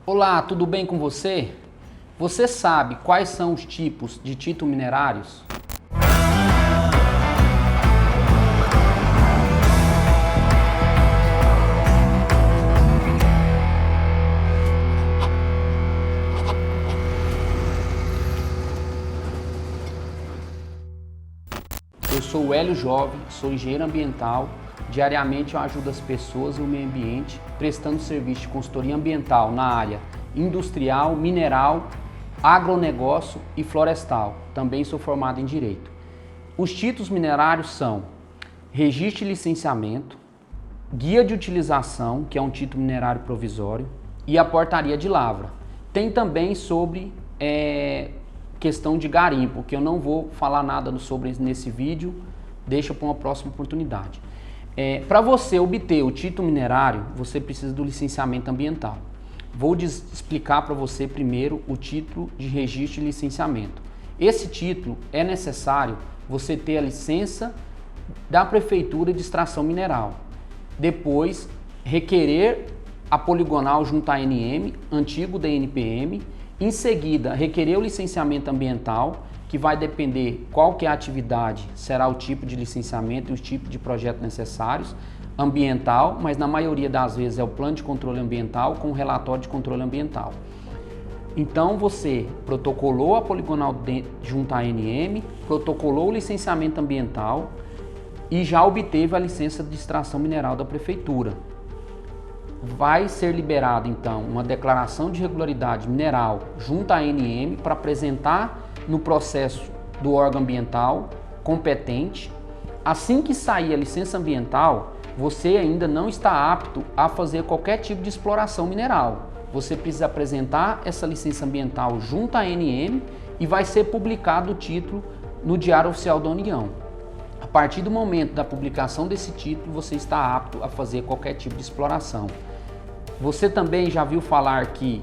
Olá, tudo bem com você? Você sabe quais são os tipos de títulos minerários? Eu sou o Hélio Jovem, sou engenheiro ambiental. Diariamente eu ajudo as pessoas e o meio ambiente prestando serviço de consultoria ambiental na área industrial, mineral, agronegócio e florestal. Também sou formado em Direito. Os títulos minerários são registro e licenciamento, guia de utilização, que é um título minerário provisório, e a portaria de lavra. Tem também sobre questão de garimpo, que eu não vou falar nada sobre nesse vídeo, deixa para uma próxima oportunidade. Para você obter o título minerário, você precisa do licenciamento ambiental. Vou explicar para você primeiro o título de registro e licenciamento. Esse título é necessário você ter a licença da Prefeitura de Extração Mineral. Depois, requerer a poligonal junto à ANM, antigo DNPM. Em seguida, requerer o licenciamento ambiental, que vai depender qual que é a atividade, será o tipo de licenciamento e os tipos de projetos necessários. Ambiental, mas na maioria das vezes é o plano de controle ambiental com o relatório de controle ambiental. Então você protocolou a poligonal junto à ANM, protocolou o licenciamento ambiental e já obteve a licença de extração mineral da Prefeitura. Vai ser liberado então uma declaração de regularidade mineral junto à ANM para apresentar no processo do órgão ambiental competente. Assim que sair a licença ambiental, você ainda não está apto a fazer qualquer tipo de exploração mineral. Você precisa apresentar essa licença ambiental junto à ANM e vai ser publicado o título no Diário Oficial da União. A partir do momento da publicação desse título, você está apto a fazer qualquer tipo de exploração. Você também já viu falar que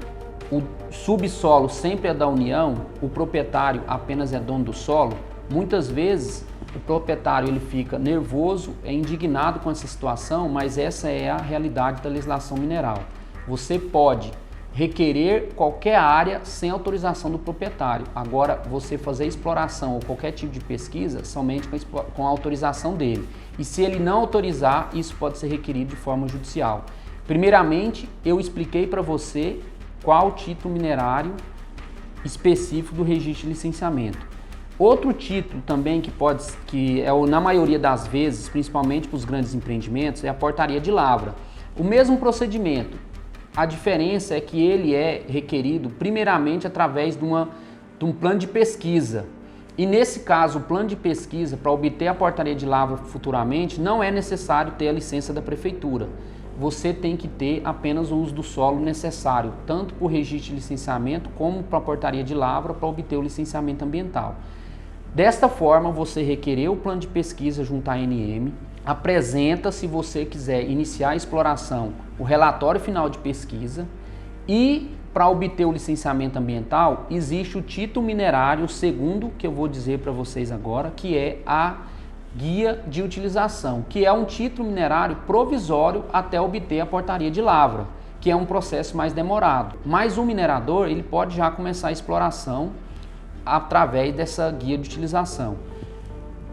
o subsolo sempre é da União, o proprietário apenas é dono do solo? Muitas vezes o proprietário ele fica nervoso, é indignado com essa situação, mas essa é a realidade da legislação mineral. Você pode requerer qualquer área sem autorização do proprietário. Agora, você fazer exploração ou qualquer tipo de pesquisa somente com a autorização dele. E se ele não autorizar, isso pode ser requerido de forma judicial. Primeiramente, eu expliquei para você qual o título minerário específico do registro de licenciamento. Outro título também que é na maioria das vezes, principalmente para os grandes empreendimentos, é a portaria de lavra. O mesmo procedimento, a diferença é que ele é requerido primeiramente através de um plano de pesquisa. E nesse caso, o plano de pesquisa, para obter a portaria de lavra futuramente, não é necessário ter a licença da Prefeitura. Você tem que ter apenas o uso do solo necessário, tanto para o registro de licenciamento como para a portaria de lavra para obter o licenciamento ambiental. Desta forma, você requerer o plano de pesquisa junto à ANM, apresenta, se você quiser iniciar a exploração, o relatório final de pesquisa e para obter o licenciamento ambiental, existe o título minerário, segundo que eu vou dizer para vocês agora, que é a guia de utilização, que é um título minerário provisório até obter a portaria de lavra, que é um processo mais demorado. Mas o minerador ele pode já começar a exploração através dessa guia de utilização.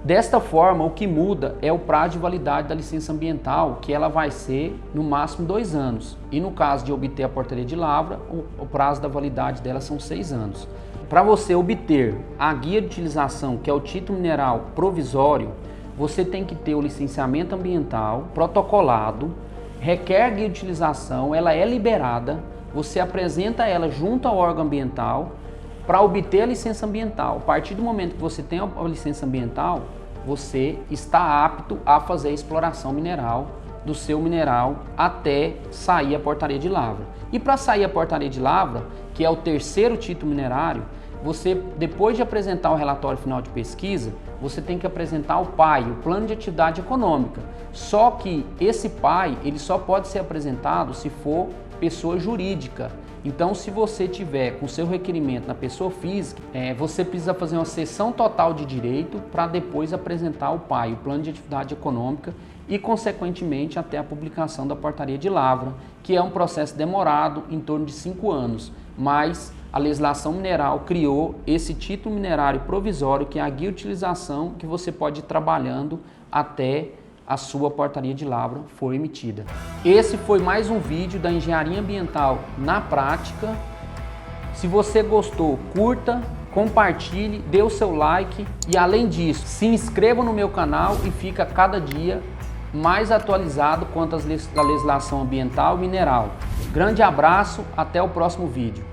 Desta forma, o que muda é o prazo de validade da licença ambiental, que ela vai ser no máximo 2 anos. E no caso de obter a portaria de lavra, o prazo da validade dela são 6 anos. Para você obter a guia de utilização, que é o título mineral provisório, você tem que ter o licenciamento ambiental protocolado, requer a guia de utilização, ela é liberada, você apresenta ela junto ao órgão ambiental para obter a licença ambiental. A partir do momento que você tem a licença ambiental, você está apto a fazer a exploração mineral do seu mineral até sair a portaria de lavra. E para sair a portaria de lavra, que é o terceiro título minerário, você, depois de apresentar o relatório final de pesquisa, você tem que apresentar o PAI, o Plano de Atividade Econômica. Só que esse PAI, ele só pode ser apresentado se for pessoa jurídica. Então, se você tiver com seu requerimento na pessoa física, você precisa fazer uma cessão total de direito para depois apresentar ao PAI, o Plano de Atividade Econômica, e consequentemente até a publicação da Portaria de Lavra, que é um processo demorado em torno de 5 anos, mas a legislação mineral criou esse título minerário provisório, que é a guia de utilização, que você pode ir trabalhando até a sua Portaria de Lavra for emitida. Esse foi mais um vídeo da Engenharia Ambiental na prática. Se você gostou, curta, compartilhe, dê o seu like e, além disso, se inscreva no meu canal e fica cada dia mais atualizado quanto à legislação ambiental e mineral. Grande abraço, até o próximo vídeo.